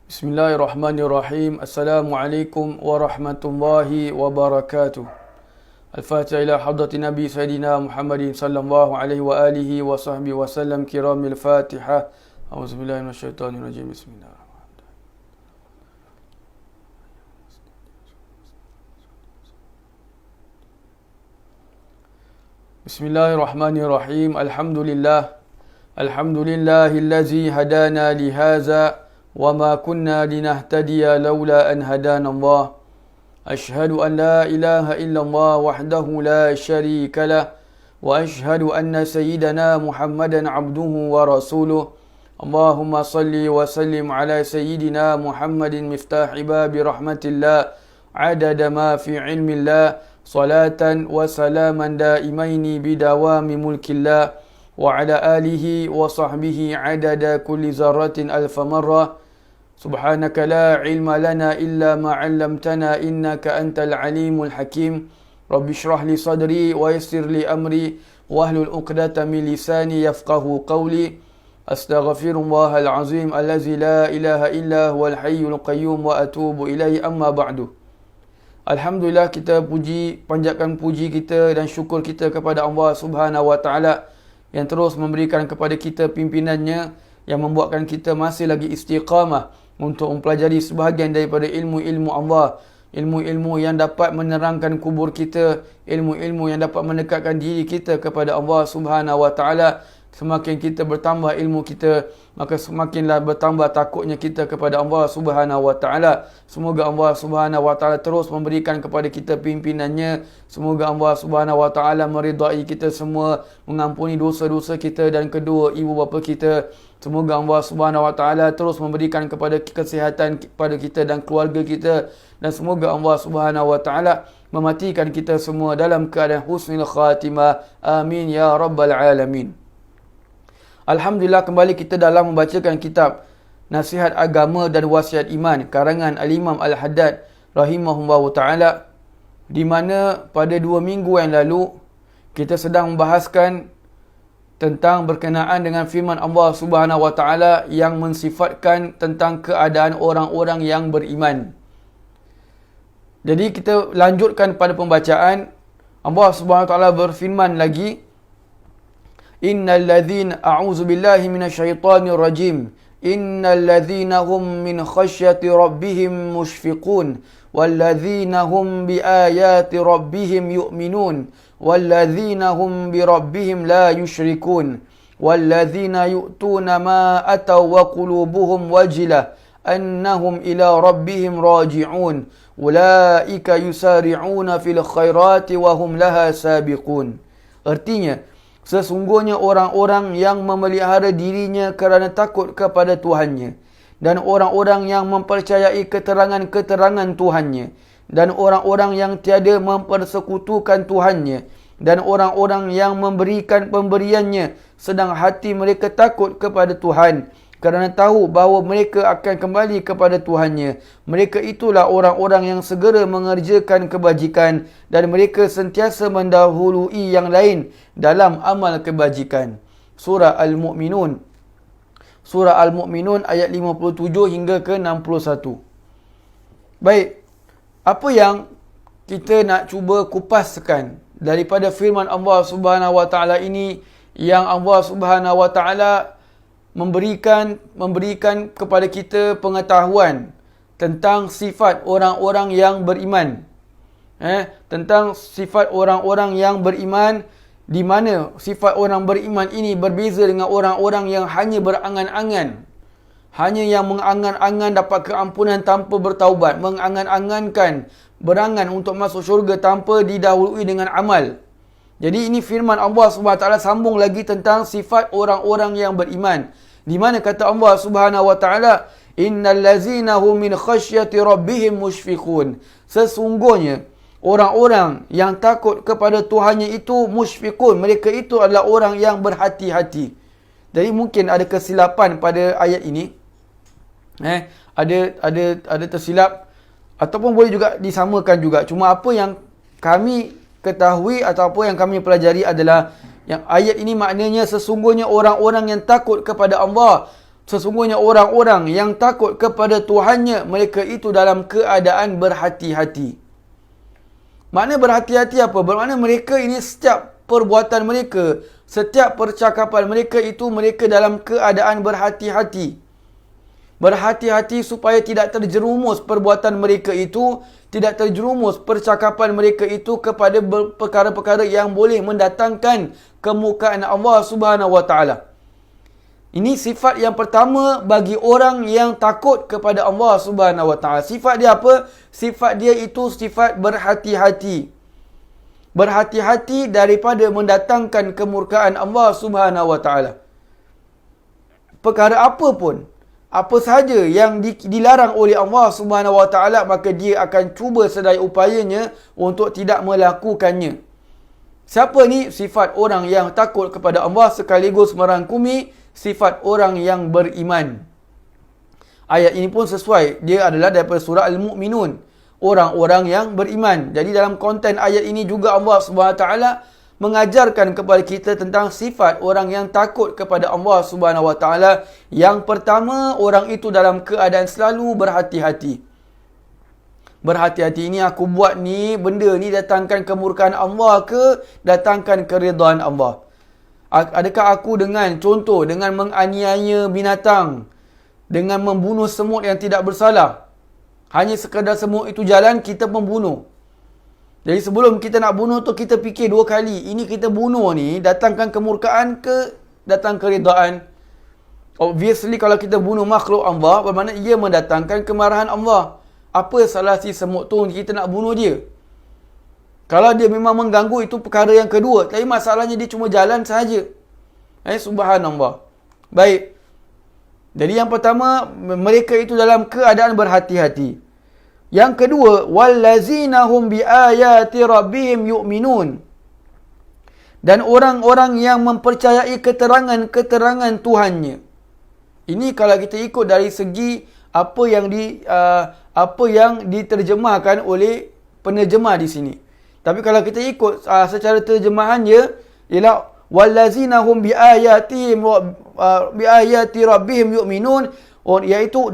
Bismillahirrahmanirrahim. Assalamualaikum warahmatullahi wabarakatuh. Al-Fatihah ila hadratin Nabi Sayyidina Muhammadin sallallahu alaihi wa alihi wa sahbihi wa sallam kiramil Fatihah. A'udzubillahi minasyaitonir rajim. Bismillahirrahmanirrahim. Bismillahirrahmanirrahim. Alhamdulillahillazi hadana lihaza وما كنا لنهتدي لولا أن هدانا الله أشهد أن لا إله إلا الله وحده لا شريك له وأشهد أن سيدنا محمدا عبده ورسوله اللهم صل وسلم على سيدنا محمد مفتاح باب رحمة الله عدد ما في علم الله صلاة وسلاما دائمين بدوام ملك الله وعلى آله وصحبه عدد كل ذرة ألف مرة سبحانك لا علم لنا إلا ما علمتنا إنك أنت العليم الحكيم رب اشرح لي صدري ويسر لي أمري واحلل عقدة من لساني يفقه قولي أستغفر الله العظيم الذي لا إله إلا هو الحي القيوم وأتوب إليه أما بعد. Alhamdulillah, kita panjatkan puji kita dan syukur kita kepada Allah Subhanahu wa taala yang terus memberikan kepada kita pimpinannya yang membuatkan kita masih lagi istiqamah untuk mempelajari sebahagian daripada ilmu-ilmu Allah, ilmu-ilmu yang dapat menerangkan kubur kita, ilmu-ilmu yang dapat mendekatkan diri kita kepada Allah Subhanahu wa taala. Semakin kita bertambah ilmu kita, maka semakinlah bertambah takutnya kita kepada Allah Subhanahu wa taala. Semoga Allah Subhanahu wa taala terus memberikan kepada kita pimpinannya. Semoga Allah Subhanahu wa taala meridai kita semua, mengampuni dosa-dosa kita dan kedua ibu bapa kita. Semoga Allah Subhanahu wa taala terus memberikan kepada kesihatan kepada kita dan keluarga kita, dan semoga Allah Subhanahu wa taala mematikan kita semua dalam keadaan husnul khatimah. Amin ya rabbal alamin. Alhamdulillah, kembali kita dalam membacakan kitab Nasihat Agama dan Wasiat Iman karangan Al-Imam Al-Haddad rahimahullahu taala, di mana pada 2 minggu yang lalu kita sedang membahaskan tentang berkenaan dengan firman Allah Subhanahu wa taala yang mensifatkan tentang keadaan orang-orang yang beriman. Jadi kita lanjutkan pada pembacaan. Allah Subhanahu wa taala berfirman lagi, Innal ladzina a'udzu billahi minasyaitonir rajim. Innal ladzina hum min khasyati rabbihim mushfiqun wal ladzina hum biayati rabbihim yu'minun wal ladzina hum bi rabbihim la yusyrikun wal ladzina yu'tuna ma ataw wa qulubuhum wajilah annahum ila rabbihim raji'un ulaika yusari'una fil khairati wa hum laha sabiqun. Artinya, sesungguhnya orang-orang yang memelihara dirinya kerana takut kepada Tuhannya, dan orang-orang yang mempercayai keterangan-keterangan Tuhannya, dan orang-orang yang tiada mempersekutukan Tuhannya, dan orang-orang yang memberikan pemberiannya sedang hati mereka takut kepada Tuhan kerana tahu bahawa mereka akan kembali kepada Tuhannya. Mereka itulah orang-orang yang segera mengerjakan kebajikan dan mereka sentiasa mendahului yang lain dalam amal kebajikan. Surah Al-Mu'minun. Surah Al-Mu'minun ayat 57 hingga ke 61. Baik, apa yang kita nak cuba kupaskan daripada firman Allah Subhanahu wa taala ini, yang Allah Subhanahu wa taala memberikan kepada kita pengetahuan tentang sifat orang-orang yang beriman. Tentang sifat orang-orang yang beriman, di mana sifat orang beriman ini berbeza dengan orang-orang yang hanya berangan-angan. Hanya yang mengangan-angan dapat keampunan tanpa bertaubat, mengangan-angankan berangan untuk masuk syurga tanpa didahului dengan amal. Jadi ini firman Allah Subhanahu wa taala sambung lagi tentang sifat orang-orang yang beriman, di mana kata Allah Subhanahu wa taala, innal ladzina hum min khasyati rabbihim mushfiqun. Sesungguhnya orang-orang yang takut kepada Tuhannya itu mushfiqun, mereka itu adalah orang yang berhati-hati. Jadi mungkin ada kesilapan pada ayat ini. Ada tersilap, ataupun boleh juga disamakan juga. Cuma apa yang kami ketahui atau apa yang kami pelajari adalah yang ayat ini maknanya sesungguhnya orang-orang yang takut kepada Allah Sesungguhnya orang-orang yang takut kepada Tuhannya, mereka itu dalam keadaan berhati-hati. Makna berhati-hati apa? Bermakna mereka ini setiap perbuatan mereka, setiap percakapan mereka itu mereka dalam keadaan berhati-hati. Berhati-hati supaya tidak terjerumus perbuatan mereka itu, tidak terjerumus percakapan mereka itu kepada perkara-perkara yang boleh mendatangkan kemurkaan Allah Subhanahu wa taala. Ini sifat yang pertama bagi orang yang takut kepada Allah Subhanahu wa taala. Sifat dia apa? Sifat dia itu sifat berhati-hati. Berhati-hati daripada mendatangkan kemurkaan Allah Subhanahu wa taala. Perkara apa pun, apa sahaja yang dilarang oleh Allah Subhanahu wa taala, maka dia akan cuba sedaya upayanya untuk tidak melakukannya. Siapa ni? Sifat orang yang takut kepada Allah sekaligus merangkumi sifat orang yang beriman. Ayat ini pun sesuai. Dia adalah daripada surah Al-Mu'minun. Orang-orang yang beriman. Jadi dalam konten ayat ini juga Allah SWT mengajarkan kepada kita tentang sifat orang yang takut kepada Allah SWT. Yang pertama, orang itu dalam keadaan selalu berhati-hati. Berhati-hati, ini aku buat ni, benda ni datangkan kemurkaan Allah ke datangkan keridhaan Allah? Adakah aku dengan contoh, dengan menganiaya binatang, dengan membunuh semut yang tidak bersalah, hanya sekadar semut itu jalan, kita membunuh. Jadi sebelum kita nak bunuh tu, kita fikir dua kali. Ini kita bunuh ni, datangkan kemurkaan ke datang keridhaan? Obviously kalau kita bunuh makhluk Allah, bermakna ia mendatangkan kemarahan Allah. Apa salah si semut tu kita nak bunuh dia? Kalau dia memang mengganggu, itu perkara yang kedua. Tapi masalahnya dia cuma jalan sahaja. Subhanallah. Baik. Jadi yang pertama, mereka itu dalam keadaan berhati-hati. Yang kedua, wallazina hum biayati rabbihim yu'minun. Dan orang-orang yang mempercayai keterangan-keterangan Tuhannya. Ini kalau kita ikut dari segi apa yang diterjemahkan oleh penerjemah di sini. Tapi kalau kita ikut secara terjemahannya, ialah wallazina hum biayati rabbihim yu'minun, iaitu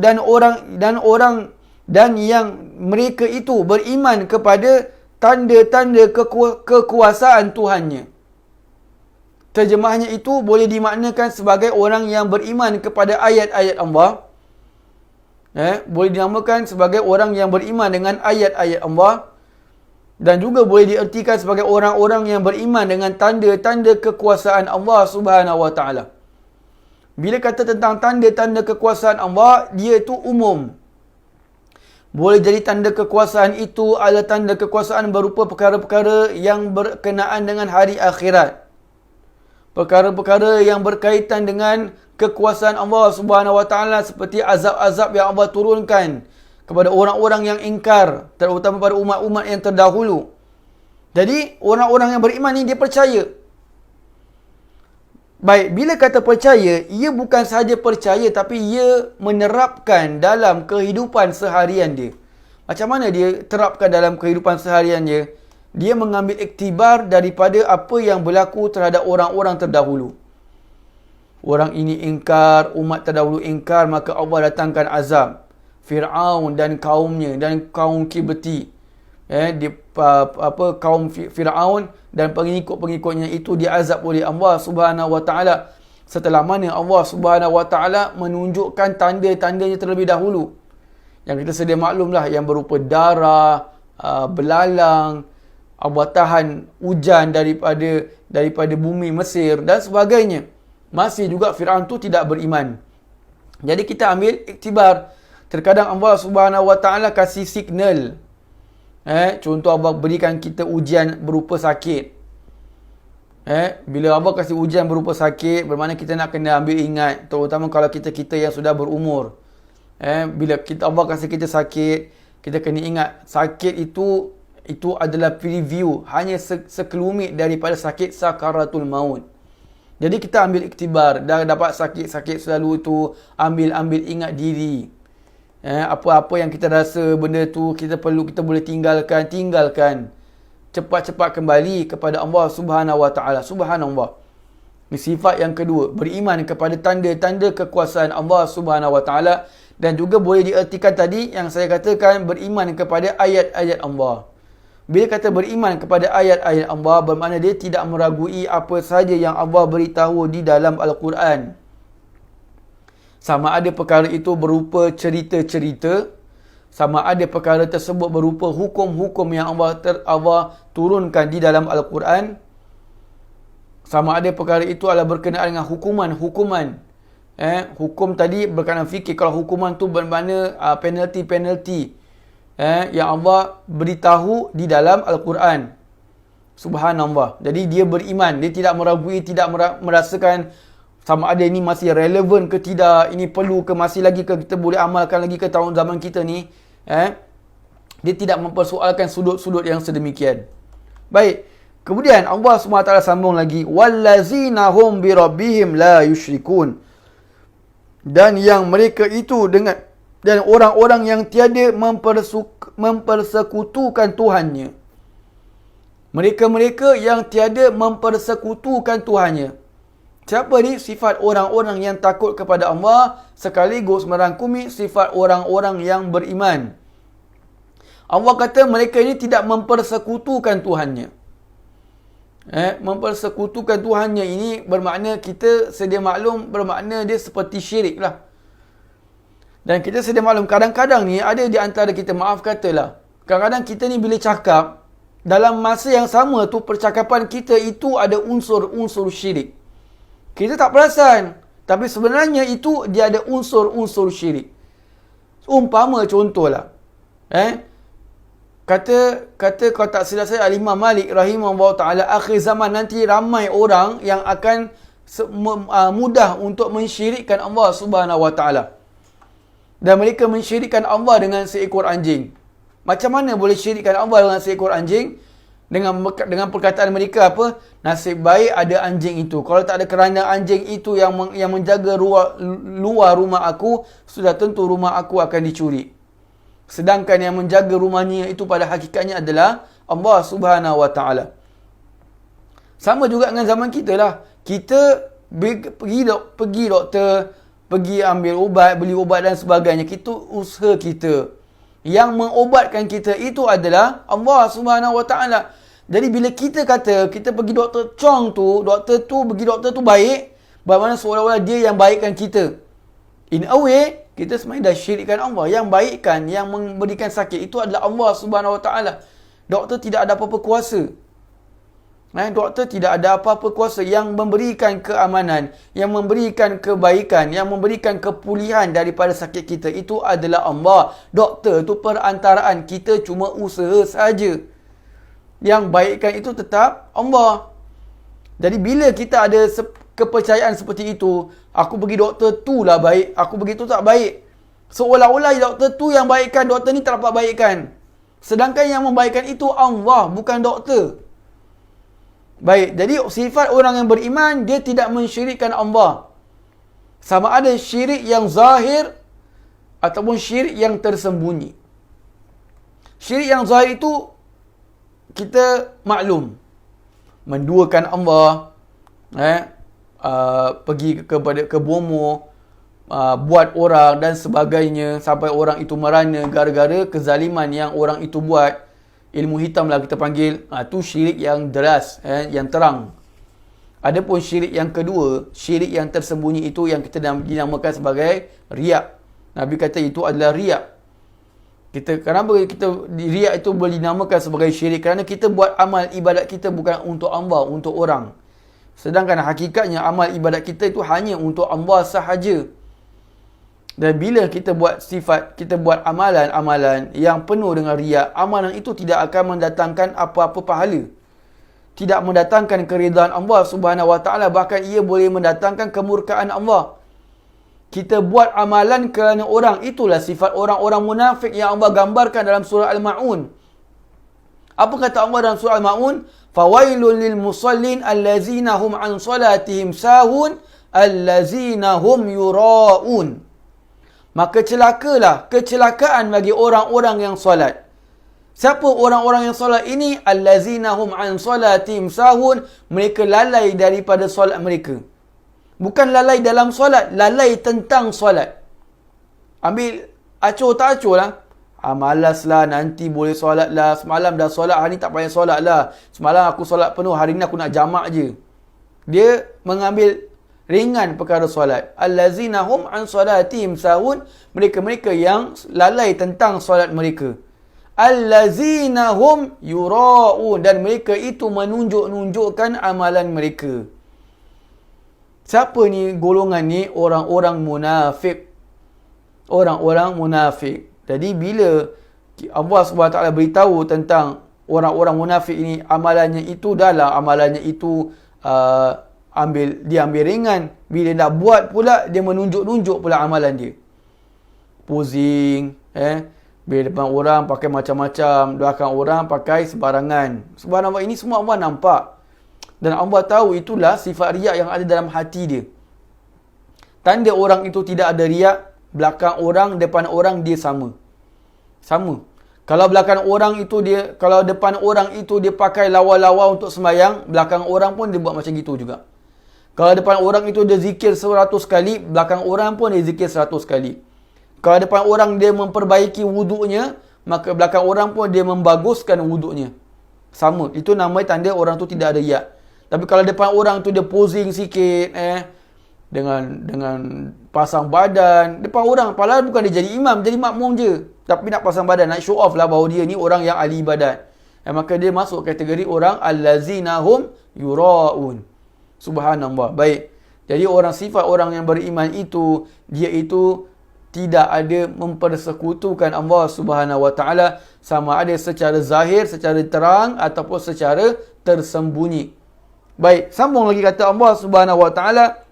dan yang mereka itu beriman kepada tanda-tanda kekuasaan Tuhannya. Terjemahannya itu boleh dimaknakan sebagai orang yang beriman kepada ayat-ayat Allah. Boleh dinamakan sebagai orang yang beriman dengan ayat-ayat Allah. Dan juga boleh diertikan sebagai orang-orang yang beriman dengan tanda-tanda kekuasaan Allah Subhanahu wa taala. Bila kata tentang tanda-tanda kekuasaan Allah, dia itu umum. Boleh jadi tanda kekuasaan itu adalah tanda kekuasaan berupa perkara-perkara yang berkenaan dengan hari akhirat. Perkara-perkara yang berkaitan dengan kekuasaan Allah Subhanahu wa taala, seperti azab-azab yang Allah turunkan kepada orang-orang yang ingkar, terutama pada umat-umat yang terdahulu. Jadi, orang-orang yang beriman ni dia percaya. Baik, bila kata percaya, ia bukan sahaja percaya, tapi ia menerapkan dalam kehidupan seharian dia. Macam mana dia terapkan dalam kehidupan seharian dia? Dia mengambil iktibar daripada apa yang berlaku terhadap orang-orang terdahulu. Orang ini ingkar, umat terdahulu ingkar, maka Allah datangkan azab. Fir'aun dan kaumnya, dan kaum Kibti, kaum Fir'aun dan pengikut-pengikutnya itu diazab oleh Allah Subhanahu wa taala, setelah mana Allah Subhanahu wa taala menunjukkan tanda-tandanya terlebih dahulu, yang kita sedia maklumlah, yang berupa darah, belalang, Allah tahan hujan daripada bumi Mesir dan sebagainya. Masih juga Fir'aun tu tidak beriman. Jadi kita ambil iktibar. Terkadang Allah Subhanahu wa taala kasih signal. Contoh, Allah berikan kita ujian berupa sakit. Bila Allah kasih ujian berupa sakit, bermakna kita nak kena ambil ingat, terutama kalau kita yang sudah berumur. Bila Allah kasih kita sakit, kita kena ingat sakit itu adalah preview, hanya sekelumit daripada sakit sakaratul maut. Jadi kita ambil iktibar, dah dapat sakit-sakit selalu itu, ambil ingat diri. Apa-apa yang kita rasa benda tu kita boleh tinggalkan. Cepat-cepat kembali kepada Allah Subhanahu wa taala. Subhanallah. Sifat yang kedua, beriman kepada tanda-tanda kekuasaan Allah Subhanahu Wa Taala, dan juga boleh diertikan tadi yang saya katakan beriman kepada ayat-ayat Allah. Bila kata beriman kepada ayat-ayat Allah, bermakna dia tidak meragui apa sahaja yang Allah beritahu di dalam Al-Quran. Sama ada perkara itu berupa cerita-cerita, sama ada perkara tersebut berupa hukum-hukum yang Allah turunkan di dalam Al-Quran, sama ada perkara itu adalah berkenaan dengan hukuman-hukuman. Hukum tadi berkenaan fikir. Kalau hukuman tu bermakna penalty-penalty yang Allah beritahu di dalam Al-Quran. Subhanallah. Jadi dia beriman. Dia tidak meragui, tidak merasakan sama ada ini masih relevan ke tidak, ini perlu ke masih lagi ke kita boleh amalkan lagi ke tahun zaman kita ni. Dia tidak mempersoalkan sudut-sudut yang sedemikian. Baik. Kemudian Allah SWT sambung lagi, wallazina hum birabbihim la yusyrikun. Dan yang mereka itu dan orang-orang yang tiada mempersekutukan Tuhannya. Mereka-mereka yang tiada mempersekutukan Tuhannya. Siapa ni? Sifat orang-orang yang takut kepada Allah, sekaligus merangkumi sifat orang-orang yang beriman. Allah kata mereka ini tidak mempersekutukan Tuhannya. Mempersekutukan Tuhannya ini bermakna kita sedia maklum, bermakna dia seperti syirik lah. Dan kita sedia maklum kadang-kadang ni ada di antara kita, maaf katalah, kadang-kadang kita ni bila cakap, dalam masa yang sama tu percakapan kita itu ada unsur-unsur syirik. Kita tak perasan, tapi sebenarnya itu dia ada unsur-unsur syirik. Umpama contohlah, Kata kalau tak silap saya Al-Imam Malik rahimahullah ta'ala, akhir zaman nanti ramai orang yang akan mudah untuk mensyirikkan Allah Subhanahu Wa Ta'ala. Dan mereka mensyirikkan Allah dengan seekor anjing. Macam mana boleh syirikkan Allah dengan seekor anjing? Dengan perkataan mereka apa? Nasib baik ada anjing itu. Kalau tak ada kerana anjing itu yang menjaga luar rumah aku, sudah tentu rumah aku akan dicuri. Sedangkan yang menjaga rumahnya itu pada hakikatnya adalah Allah Subhanahu Wa Ta'ala. Sama juga dengan zaman kita lah. Kita pergi doktor, pergi ambil ubat, beli ubat dan sebagainya. Itu usaha kita. Yang mengobatkan kita itu adalah Allah Subhanahu Wa Ta'ala. Jadi bila kita kata, kita pergi doktor Chong tu, pergi doktor tu baik, bermakna seolah-olah dia yang baikkan kita. In a way, kita sebenarnya dah syirikkan Allah. Yang baikkan, yang memberikan sakit itu adalah Allah Subhanahu Wa Ta'ala. Doktor tidak ada apa-apa kuasa. Doktor tidak ada apa-apa kuasa. Yang memberikan keamanan, yang memberikan kebaikan, yang memberikan kepulihan daripada sakit kita, itu adalah Allah. Doktor itu perantaraan, kita cuma usaha saja. Yang baikkan itu tetap Allah. Jadi bila kita ada kepercayaan seperti itu, aku pergi doktor tu lah baik, aku pergi tu tak baik, seolah-olah doktor tu yang baikkan, doktor ni tak dapat baikkan. Sedangkan yang membaikkan itu Allah, bukan doktor. Baik, jadi sifat orang yang beriman, dia tidak mensyirikkan Allah. Sama ada syirik yang zahir ataupun syirik yang tersembunyi. Syirik yang zahir itu kita maklum, menduakan Allah, pergi ke bomo, buat orang dan sebagainya sampai orang itu merana gara-gara kezaliman yang orang itu buat. Ilmu hitam lah kita panggil. Itu syirik yang deras, yang terang. Adapun syirik yang kedua, syirik yang tersembunyi itu yang kita dinamakan sebagai riak. Nabi kata itu adalah riak. Kenapa riak itu boleh dinamakan sebagai syirik? Kerana kita buat amal ibadat kita bukan untuk Allah, untuk orang. Sedangkan hakikatnya amal ibadat kita itu hanya untuk Allah sahaja. Dan bila kita buat amalan-amalan yang penuh dengan riak, amalan itu tidak akan mendatangkan apa-apa pahala. Tidak mendatangkan keridhaan Allah Subhanahu Wa Ta'ala, bahkan ia boleh mendatangkan kemurkaan Allah. Kita buat amalan kerana orang, itulah sifat orang-orang munafik yang Allah gambarkan dalam surah Al-Ma'un. Apa kata Allah dalam surah Al-Ma'un? Fawailun lil musallin allazina hum an salatihim sahun allazina hum yura'un. Maka celakalah, kecelakaan bagi orang-orang yang solat. Siapa orang-orang yang solat ini? Allazina hum an solatihim sahun. Mereka lalai daripada solat mereka. Bukan lalai dalam solat, lalai tentang solat. Ambil acuh tak acuh lah. Malas lah, nanti boleh solat lah. Semalam dah solat, hari ni tak payah solat lah. Semalam aku solat penuh, hari ni aku nak jamak je. Dia mengambil ringan perkara solat. Allazina hum an solatihim sahun. Mereka-mereka yang lalai tentang solat mereka. Allazina hum yura'un. Dan mereka itu menunjuk-nunjukkan amalan mereka. Siapa ni golongan ni? Orang-orang munafik. Orang-orang munafik. Jadi bila Allah SWT beritahu tentang orang-orang munafik ini, amalannya itu amalannya itu dia ambil ringan. Bila nak buat pula, dia menunjuk-nunjuk pula amalan dia. Posing, bila depan orang pakai macam-macam, belakang orang pakai sebarangan. Subhanallah, ini semua Allah nampak. Dan Allah tahu itulah sifat riak yang ada dalam hati dia. Tanda orang itu tidak ada riak, belakang orang, depan orang dia sama. Sama. Kalau belakang orang itu kalau depan orang itu dia pakai lawa-lawa untuk sembahyang, belakang orang pun dia buat macam gitu juga. Kalau depan orang itu dia zikir 100 kali, belakang orang pun dia zikir 100 kali. Kalau depan orang dia memperbaiki wuduknya, maka belakang orang pun dia membaguskan wuduknya. Sama. Itu namanya tanda orang tu tidak ada riak. Tapi kalau depan orang tu dia posing sikit, dengan pasang badan depan orang, padahal bukan dia jadi imam, jadi makmum je, tapi nak pasang badan, nak show off lah bahawa dia ni orang yang ahli ibadat. Maka dia masuk kategori orang allazina hum yura'un. Subhanallah. Baik. Jadi sifat orang yang beriman itu, dia itu tidak ada mempersekutukan Allah Subhanahu Wa Taala, sama ada secara zahir, secara terang ataupun secara tersembunyi. Baik, sambung lagi kata Allah Subhanahu Wa Taala,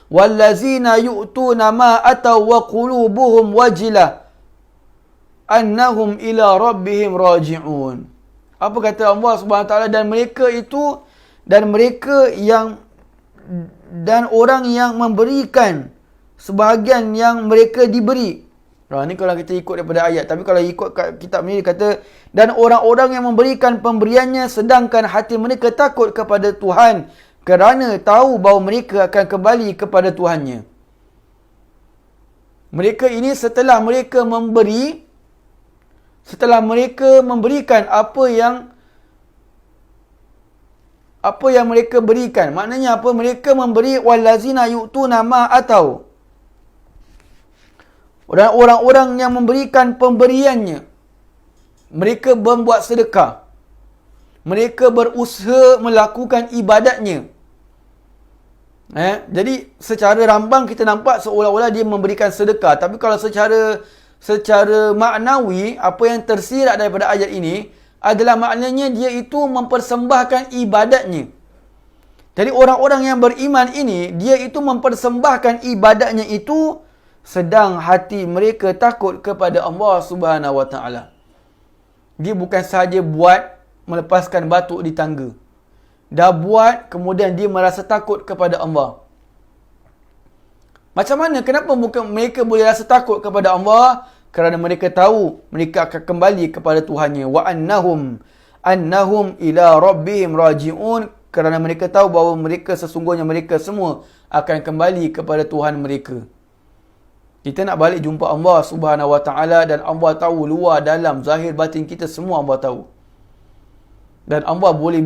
wallazina yu'tuna ma ataw wa qulubuhum wajilah annahum ila rabbihim raji'un. Apa kata Allah Subhanahu Wa Taala? Dan orang yang memberikan sebahagian yang mereka diberi. Ni kalau kita ikut daripada ayat. Tapi kalau ikut kitab ni, dia kata, dan orang-orang yang memberikan pemberiannya sedangkan hati mereka takut kepada Tuhan, kerana tahu bahawa mereka akan kembali kepada Tuhannya. Mereka ini setelah mereka memberikan apa yang mereka berikan. Maknanya apa? Mereka memberi wallazina yu'tuna ma atau. Dan orang-orang yang memberikan pemberiannya, mereka membuat sedekah. Mereka berusaha melakukan ibadatnya. Jadi secara rambang kita nampak seolah-olah dia memberikan sedekah. Tapi kalau secara maknawi, apa yang tersirat daripada ayat ini adalah maknanya dia itu mempersembahkan ibadatnya. Jadi orang-orang yang beriman ini, dia itu mempersembahkan ibadatnya itu sedang hati mereka takut kepada Allah Subhanahu Wa Taala. Dia bukan sahaja buat melepaskan batuk di tangga. Dah buat, kemudian dia merasa takut kepada Allah. Macam mana? Kenapa mereka boleh rasa takut kepada Allah? Kerana mereka tahu mereka akan kembali kepada Tuhannya. Wa annahum ila rabbihim raji'un. Kerana mereka tahu bahawa sesungguhnya mereka semua akan kembali kepada Tuhan mereka. Kita nak balik jumpa Allah Subhanahu Wa Taala, dan Allah tahu luar dalam zahir batin kita semua Allah tahu. Dan Allah boleh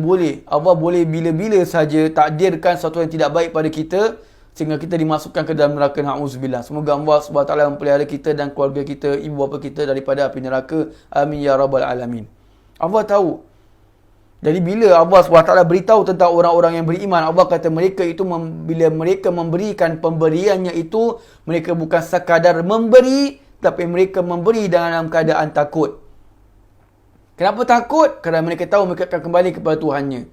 bila-bila saja takdirkan sesuatu yang tidak baik pada kita sehingga kita dimasukkan ke dalam neraka. Na'udzubillah. Semoga Allah Subhanahu Wa Taala mempelihara kita dan keluarga kita, ibu bapa kita daripada api neraka. Amin ya rabbal alamin. Allah tahu. Jadi bila Allah SWT beritahu tentang orang-orang yang beriman, Allah kata mereka itu bila mereka memberikan pemberiannya itu, mereka bukan sekadar memberi, tapi mereka memberi dalam keadaan takut. Kenapa takut? Kerana mereka tahu mereka akan kembali kepada Tuhannya.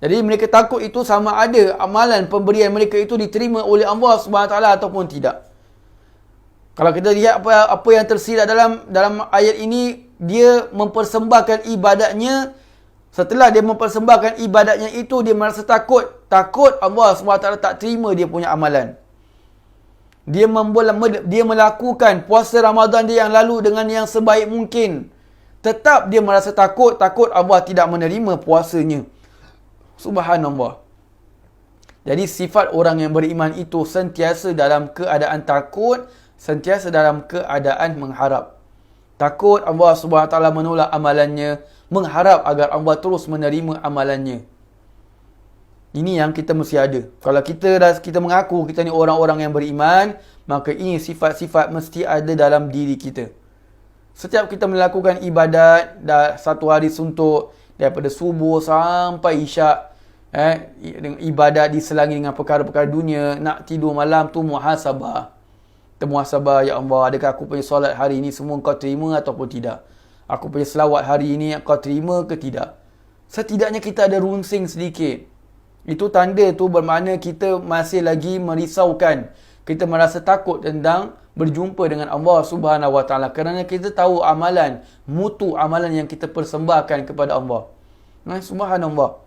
Jadi mereka takut itu sama ada amalan pemberian mereka itu diterima oleh Allah SWT ataupun tidak. Kalau kita lihat apa yang tersirat dalam ayat ini, dia mempersembahkan ibadatnya. Setelah dia mempersembahkan ibadatnya itu, dia merasa takut Allah SWT tak terima dia punya amalan. Dia melakukan puasa Ramadan dia yang lalu dengan yang sebaik mungkin. tetap dia merasa takut Allah tidak menerima puasanya. Subhanallah. Jadi sifat orang yang beriman itu sentiasa dalam keadaan takut, sentiasa dalam keadaan mengharap. Takut Allah SWT menolak amalannya, mengharap agar Allah terus menerima amalannya. Ini yang kita mesti ada. Kalau kita mengaku kita ni orang-orang yang beriman, maka ini sifat-sifat mesti ada dalam diri kita. Setiap kita melakukan ibadat, dah satu hari suntuk, daripada subuh sampai isyak, ibadat diselangi dengan perkara-perkara dunia, nak tidur malam tu muhasabah. Muhasabah, ya Allah, adakah aku punya solat hari ini semua kau terima ataupun tidak? Aku punya selawat hari ini kau terima ke tidak? Setidaknya kita ada runsing sedikit. Itu tanda tu bermakna kita masih lagi merisaukan. Kita merasa takut tentang berjumpa dengan Allah Subhanahu Wa Taala kerana kita tahu amalan, mutu amalan yang kita persembahkan kepada Allah. Subhanallah.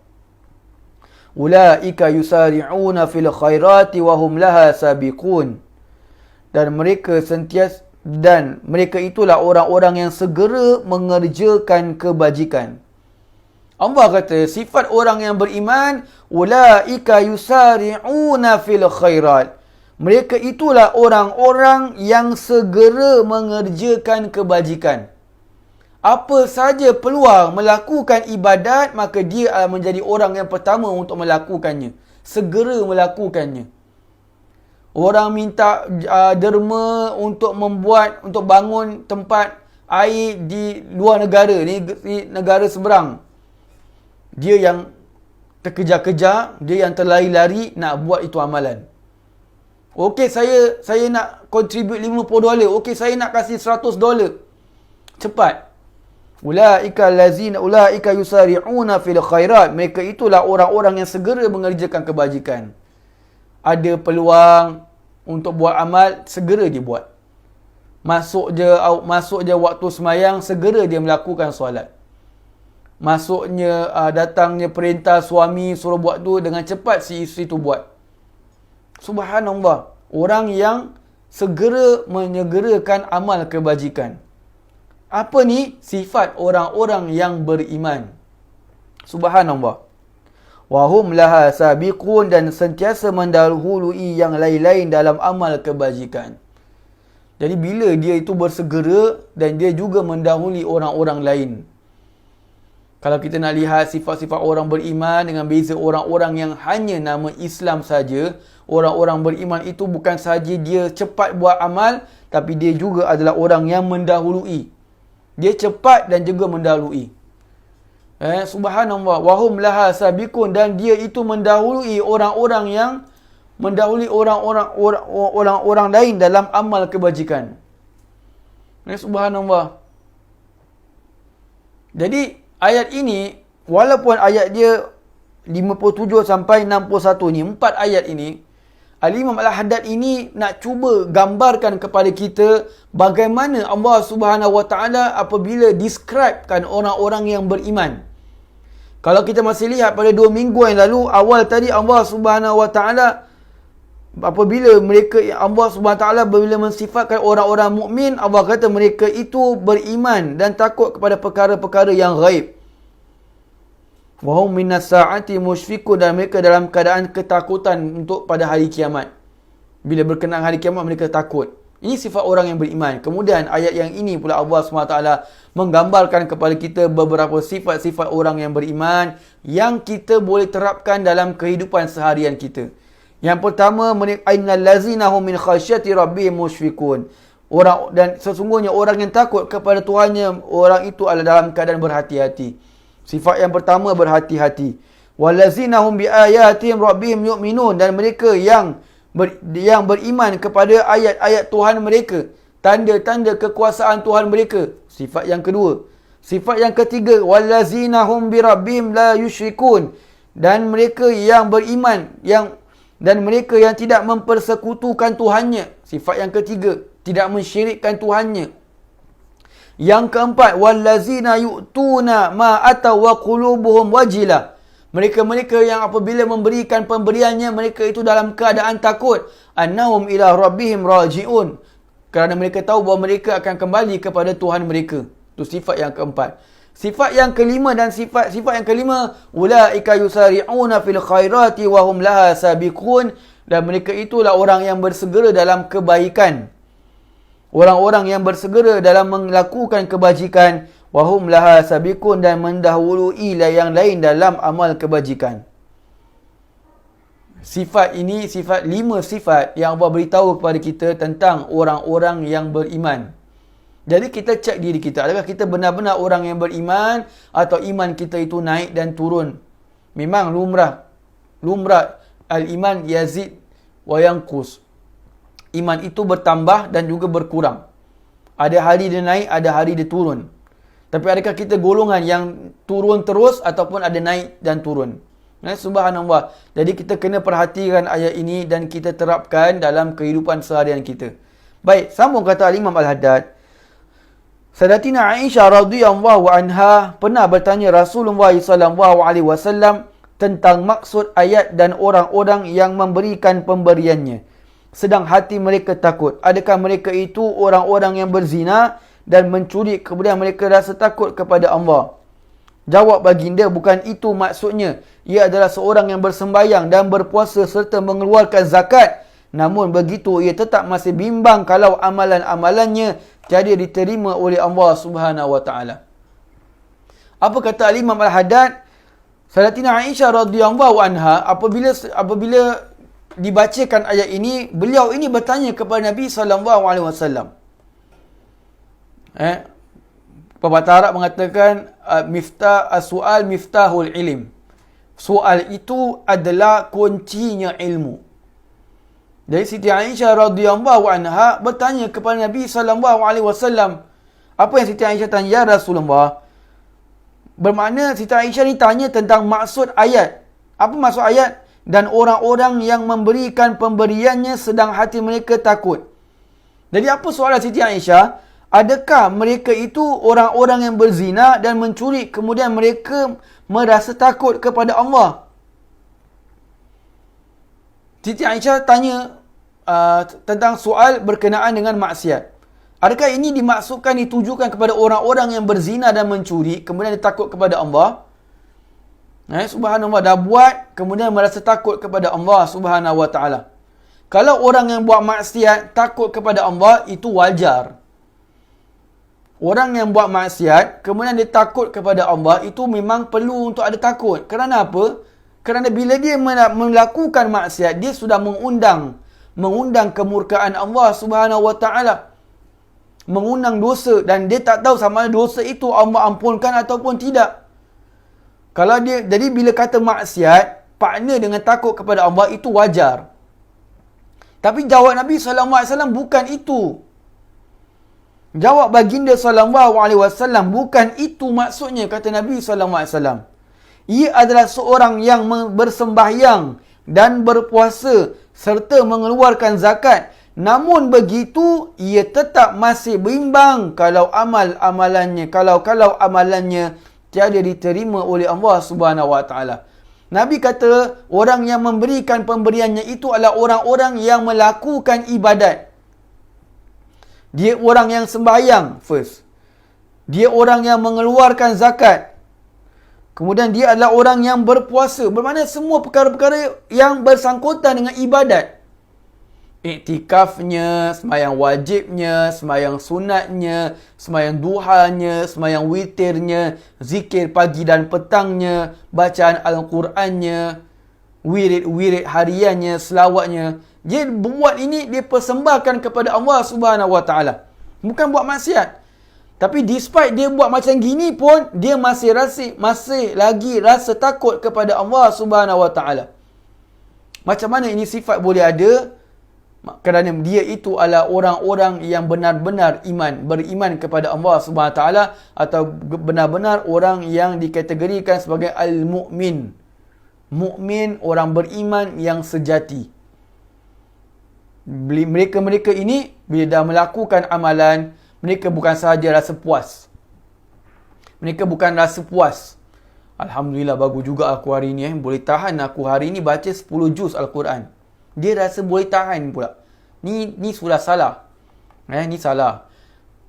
Ulaika yusari'una fil khairati wa hum laha sabiqun. Dan mereka itulah orang-orang yang segera mengerjakan kebajikan. Allah kata sifat orang yang beriman, ulaika yusari'una fil khairat. Mereka itulah orang-orang yang segera mengerjakan kebajikan. Apa saja peluang melakukan ibadat, maka dia menjadi orang yang pertama untuk melakukannya. Segera melakukannya. Orang minta derma untuk bangun tempat air di luar negara, di negara seberang. Dia yang terkejar-kejar, dia yang terlari-lari nak buat itu amalan. Okey, saya nak contribute $50. Okey, saya nak kasih $100. Cepat. Ulaika yusari'una fil khairat. Mereka itulah orang-orang yang segera mengerjakan kebajikan. Ada peluang untuk buat amal, segera dia buat. Masuk je waktu semayang, segera dia melakukan solat. Datangnya perintah suami suruh buat tu, dengan cepat si isteri tu buat. Subhanallah. Orang yang segera menyegerakan amal kebajikan. Apa ni? Sifat orang-orang yang beriman. Subhanallah. Wahum laha sabiqun, dan sentiasa mendahului yang lain-lain dalam amal kebajikan. Jadi bila dia itu bersegera dan dia juga mendahului orang-orang lain. Kalau kita nak lihat sifat-sifat orang beriman dengan beza orang-orang yang hanya nama Islam saja, orang-orang beriman itu bukan sahaja dia cepat buat amal, tapi dia juga adalah orang yang mendahului. Dia cepat dan juga mendahului. Subhanallah. Wahum laha sabiqun, dan dia itu mendahului orang-orang lain dalam amal kebajikan. Subhanallah. Jadi ayat ini, walaupun ayat dia 57 sampai 61 ni, 4 ayat ini, Al-Imam Al-Haddad ini nak cuba gambarkan kepada kita bagaimana Allah Subhanahu Wa Taala apabila describekan orang-orang yang beriman. Kalau kita masih lihat pada 2 minggu yang lalu, awal tadi Allah Subhanahu Wa Taala apabila Allah Subhanahu Wa Taala bila mensifatkan orang-orang mukmin, Allah kata mereka itu beriman dan takut kepada perkara-perkara yang ghaib. Wa hum minas saati musyfiqun, dan mereka dalam keadaan ketakutan untuk pada hari kiamat. Bila berkenaan hari kiamat, mereka takut. Ini sifat orang yang beriman. Kemudian ayat yang ini pula Allah SWT menggambarkan kepada kita beberapa sifat-sifat orang yang beriman yang kita boleh terapkan dalam kehidupan seharian kita. Yang pertama, innal ladzina hum min khasyati rabbihim musyfiqun. Dan sesungguhnya orang yang takut kepada Tuhannya, orang itu adalah dalam keadaan berhati-hati. Sifat yang pertama, berhati-hati. Wallazina hum biayatihim rabbihim yu'minun, dan mereka yang beriman kepada ayat-ayat Tuhan mereka, tanda-tanda kekuasaan Tuhan mereka. Sifat yang kedua. Sifat yang ketiga, wallazina hum birabbihim la yusyrikun, dan mereka yang beriman dan mereka yang tidak mempersekutukan Tuhannya. Sifat yang ketiga, tidak mensyirikkan Tuhannya. Yang keempat, wallazina yu'tuna ma ataw wa qulubuhum wajilah. Mereka-mereka yang apabila memberikan pemberiannya, mereka itu dalam keadaan takut. Annahum ila rabbihim raji'un. Kerana mereka tahu bahawa mereka akan kembali kepada Tuhan mereka. Itu sifat yang keempat. Sifat yang kelima dan sifat yang kelima, ulaika yusari'una fil khairati wa hum laha sabiqun, dan mereka itulah orang yang bersegera dalam kebaikan. Orang-orang yang bersegera dalam melakukan kebajikan, wa hum laha sabiqun, dan mendahului yang lain dalam amal kebajikan. Sifat ini, lima sifat yang Allah beritahu kepada kita tentang orang-orang yang beriman. Jadi kita cek diri kita, adakah kita benar-benar orang yang beriman atau iman kita itu naik dan turun? Memang lumrah al-iman yazid wa yanqus. Iman itu bertambah dan juga berkurang. Ada hari dia naik, ada hari dia turun. Tapi adakah kita golongan yang turun terus ataupun ada naik dan turun? Subhanallah. Jadi kita kena perhatikan ayat ini dan kita terapkan dalam kehidupan seharian kita. Baik, sambung kata Imam Al-Haddad. Sayyidatina Aisyah radhiyallahu anha pernah bertanya Rasulullah sallallahu alaihi wasallam tentang maksud ayat dan orang-orang yang memberikan pemberiannya sedang hati mereka takut. Adakah mereka itu orang-orang yang berzina dan mencuri kemudian mereka rasa takut kepada Allah? Jawab baginda, bukan itu maksudnya. Ia adalah seorang yang bersembahyang dan berpuasa serta mengeluarkan zakat. Namun begitu, ia tetap masih bimbang kalau amalan-amalannya tiada diterima oleh Allah Subhanahu Wa Taala. Apa kata Imam Al-Haddad? Sayyidatina Aisyah radhiyallahu anha apabila dibacakan ayat ini, beliau ini bertanya kepada Nabi sallallahu alaihi wasallam. Pepatah Arab mengatakan as-su'al miftahul ilm. Soal itu adalah kuncinya ilmu. Jadi Siti Aisyah radhiyallahu anha bertanya kepada Nabi sallallahu alaihi wasallam. Apa yang Siti Aisyah tanya? Ya Rasulullah. Bermakna Siti Aisyah ni tanya tentang maksud ayat. Apa maksud ayat? Dan orang-orang yang memberikan pemberiannya sedang hati mereka takut. Jadi apa soalan Siti Aisyah? Adakah mereka itu orang-orang yang berzina dan mencuri kemudian mereka merasa takut kepada Allah? Siti Aisyah tanya tentang soal berkenaan dengan maksiat. Adakah ini dimaksudkan, ditujukan kepada orang-orang yang berzina dan mencuri kemudian dia takut kepada Allah? Subhanallah, dah buat kemudian merasa takut kepada Allah Subhanahu Wa Taala. Kalau orang yang buat maksiat takut kepada Allah, itu wajar. Orang yang buat maksiat, kemudian dia takut kepada Allah, itu memang perlu untuk ada takut. Kerana apa? Kerana bila dia melakukan maksiat, dia sudah mengundang kemurkaan Allah Subhanahu Wa Taala. Mengundang dosa, dan dia tak tahu sama ada dosa itu Allah ampunkan ataupun tidak. Jadi bila kata maksiat, partner dengan takut kepada Allah, itu wajar. Tapi jawab Nabi SAW bukan itu. Jawab baginda SAW, bukan itu maksudnya, kata Nabi SAW. Ia adalah seorang yang bersembahyang dan berpuasa serta mengeluarkan zakat. Namun begitu, ia tetap masih bimbang kalau amalannya tiada diterima oleh Allah Subhanahu Wa Taala. Nabi kata, orang yang memberikan pemberiannya itu adalah orang-orang yang melakukan ibadat. Dia orang yang sembahyang first. Dia orang yang mengeluarkan zakat. Kemudian dia adalah orang yang berpuasa. Bermakna semua perkara-perkara yang bersangkutan dengan ibadat. Iktikafnya, semayang wajibnya, semayang sunatnya, semayang duhanya, semayang witirnya, zikir pagi dan petangnya, bacaan Al-Qurannya, wirid hariannya, selawatnya. Dia buat ini, dia persembahkan kepada Allah Subhanahu Wa Taala. Bukan buat maksiat. Tapi despite dia buat macam gini pun, dia masih lagi rasa takut kepada Allah Subhanahu Wa Taala. Macam mana ini sifat boleh ada? Kerana dia itu adalah orang-orang yang benar-benar beriman kepada Allah Subhanahu Wa Taala, atau benar-benar orang yang dikategorikan sebagai al-mu'min. Mukmin, orang beriman yang sejati. Mereka ini bila dah melakukan amalan, mereka bukan sahaja rasa puas. Mereka bukan rasa puas. Alhamdulillah, bagus juga aku hari ni. Boleh tahan aku hari ni baca 10 juz Al-Quran. Dia rasa boleh tahan pula. Ni sudah salah. Ni salah.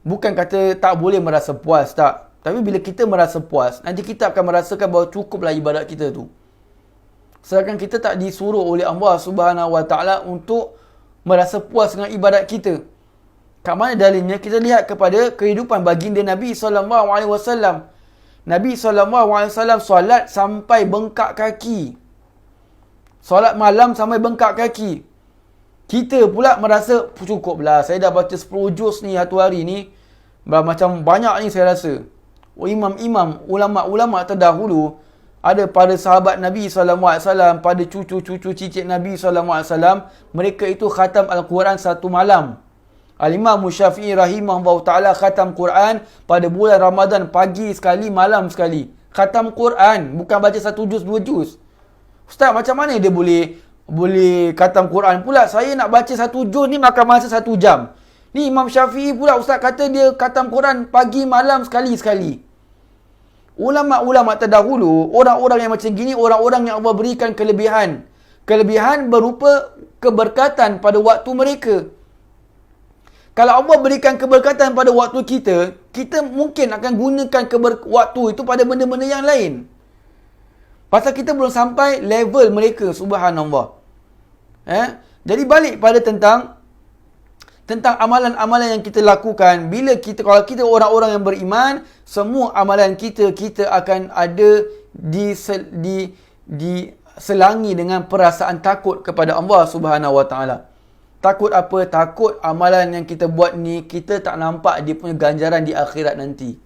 Bukan kata tak boleh merasa puas, tak. Tapi bila kita merasa puas, nanti kita akan merasakan bahawa cukuplah ibadat kita tu. Sedangkan kita tak disuruh oleh Allah Subhanahu Wa Taala untuk merasa puas dengan ibadat kita. Kat mana dalilnya? Kita lihat kepada kehidupan baginda Nabi SAW. Nabi SAW solat sampai bengkak kaki. Solat malam sampai bengkak kaki. Kita pula merasa cukuplah, saya dah baca 10 juz ni satu hari ni. Macam banyak ni saya rasa. Imam-imam, ulama-ulama terdahulu, ada pada sahabat Nabi SAW, pada cucu-cucu cicit Nabi SAW, mereka itu khatam Al-Quran satu malam. Al-Imam Syafi'i rahimahullah ta'ala khatam Quran pada bulan Ramadan, pagi sekali, malam sekali. Khatam Quran, bukan baca 1 juz, 2 juz. Ustaz, macam mana dia boleh khatam Quran pula? Saya nak baca 1 juz ni makan masa 1 jam. Ni Imam Syafi'i pula, Ustaz kata dia khatam Quran pagi, malam sekali-sekali. Ulama-ulama terdahulu, orang-orang yang macam gini, orang-orang yang Allah berikan kelebihan. Kelebihan berupa keberkatan pada waktu mereka. Kalau Allah berikan keberkatan pada waktu kita, kita mungkin akan gunakan waktu itu pada benda-benda yang lain. Pasal kita belum sampai level mereka, subhanallah. Jadi balik pada tentang amalan-amalan yang kita lakukan. Kalau kita orang-orang yang beriman, semua amalan kita akan ada diselangi dengan perasaan takut kepada Allah Subhanahu Wa Taala. Takut apa? Takut amalan yang kita buat ni, kita tak nampak dia punya ganjaran di akhirat nanti.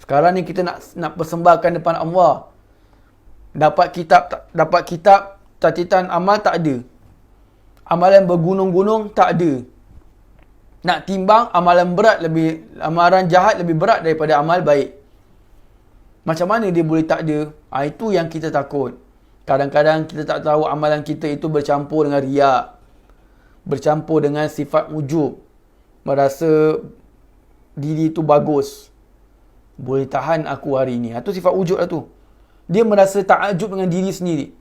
Sekarang ni kita nak persembahkan depan Allah. Dapat kitab catatan amal tak ada. Amalan bergunung-gunung tak ada. Nak timbang amalan jahat lebih berat daripada amal baik. Macam mana dia boleh tak ada? Itu yang kita takut. Kadang-kadang kita tak tahu amalan kita itu bercampur dengan riak. Bercampur dengan sifat ujub. Merasa diri itu bagus. Boleh tahan aku hari ini. Itu sifat ujub lah tu. Dia merasa takjub dengan diri sendiri.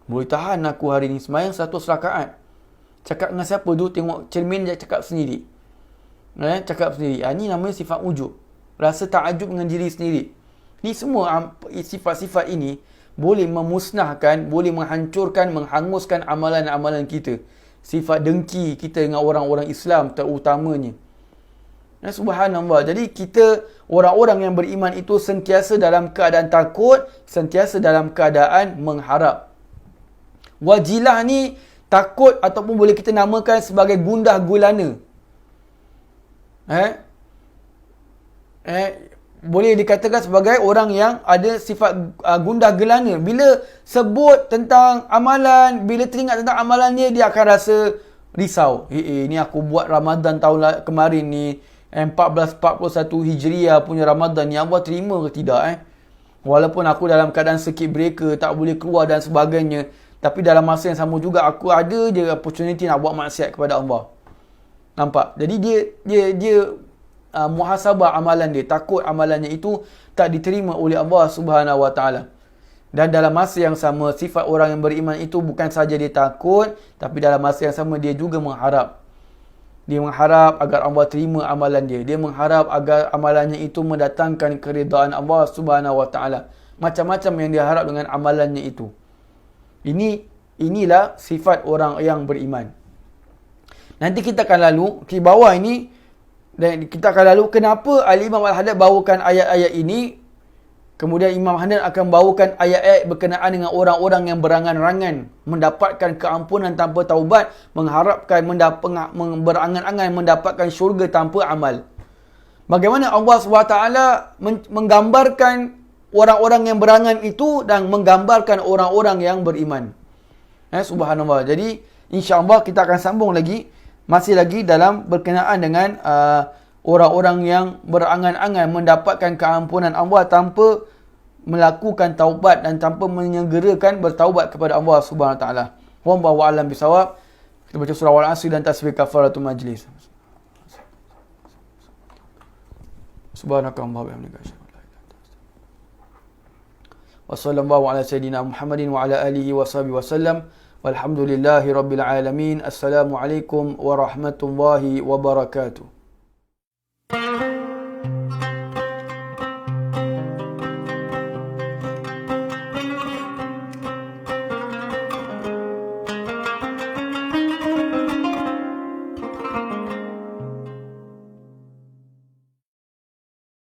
Boleh tahan aku hari ini. Semayang 100 rakaat. Cakap dengan siapa tu? Tengok cermin dia cakap sendiri. Cakap sendiri. Ini namanya sifat ujub. Rasa takjub dengan diri sendiri. Ni semua sifat-sifat ini boleh memusnahkan, boleh menghancurkan, menghanguskan amalan-amalan kita. Sifat dengki kita dengan orang-orang Islam terutamanya. Subhanallah. Jadi kita, orang-orang yang beriman itu sentiasa dalam keadaan takut, sentiasa dalam keadaan mengharap. Wajilah ni takut ataupun boleh kita namakan sebagai gundah gulana. Boleh dikatakan sebagai orang yang ada sifat gundah gelana. Bila sebut tentang amalan, bila teringat tentang amalan dia akan rasa risau. Ni aku buat Ramadan tahun kemarin ni, 1441 Hijriah punya Ramadan ni, Allah terima ke tidak? Walaupun aku dalam keadaan circuit breaker, tak boleh keluar dan sebagainya, tapi dalam masa yang sama juga aku ada je opportunity nak buat maksiat kepada Allah. Nampak? Jadi dia muhasabah amalan dia, takut amalannya itu tak diterima oleh Allah Subhanahu Wa Taala. Dan dalam masa yang sama, sifat orang yang beriman itu bukan saja dia takut, tapi dalam masa yang sama dia juga mengharap. Dia mengharap agar Allah terima amalan dia. Dia mengharap agar amalannya itu mendatangkan keridaan Allah Subhanahu Wa Taala. Macam-macam yang dia harap dengan amalannya itu. Inilah sifat orang yang beriman. Nanti kita akan lalu di bawah ini, dan kita akan lalu kenapa Al-Imam Al-Haddad bawakan ayat-ayat ini. Kemudian Imam Haddad akan bawakan ayat-ayat berkenaan dengan orang-orang yang berangan-angan mendapatkan keampunan tanpa taubat, mengharapkan berangan-angan mendapatkan syurga tanpa amal. Bagaimana Allah SWT menggambarkan orang-orang yang berangan itu dan menggambarkan orang-orang yang beriman. Subhanallah. Jadi insya-Allah kita akan sambung lagi, masih lagi dalam berkenaan dengan orang-orang yang berangan-angan mendapatkan keampunan Allah tanpa melakukan taubat dan tanpa menyegerakan bertaubat kepada Allah Subhanahu Wa Taala. Wallahu a'lam bisawab. Kita baca surah Al-Asr dan tasbih kafaratul majlis. Subhanakallahumma wa bihamdika asyhadu an la ilaha illa anta astaghfiruka wa sallallahu ala sayidina Muhammadin wa ala alihi wa sahbihi wasallam. Walhamdulillahi rabbil alamin. Assalamualaikum warahmatullahi wabarakatuh.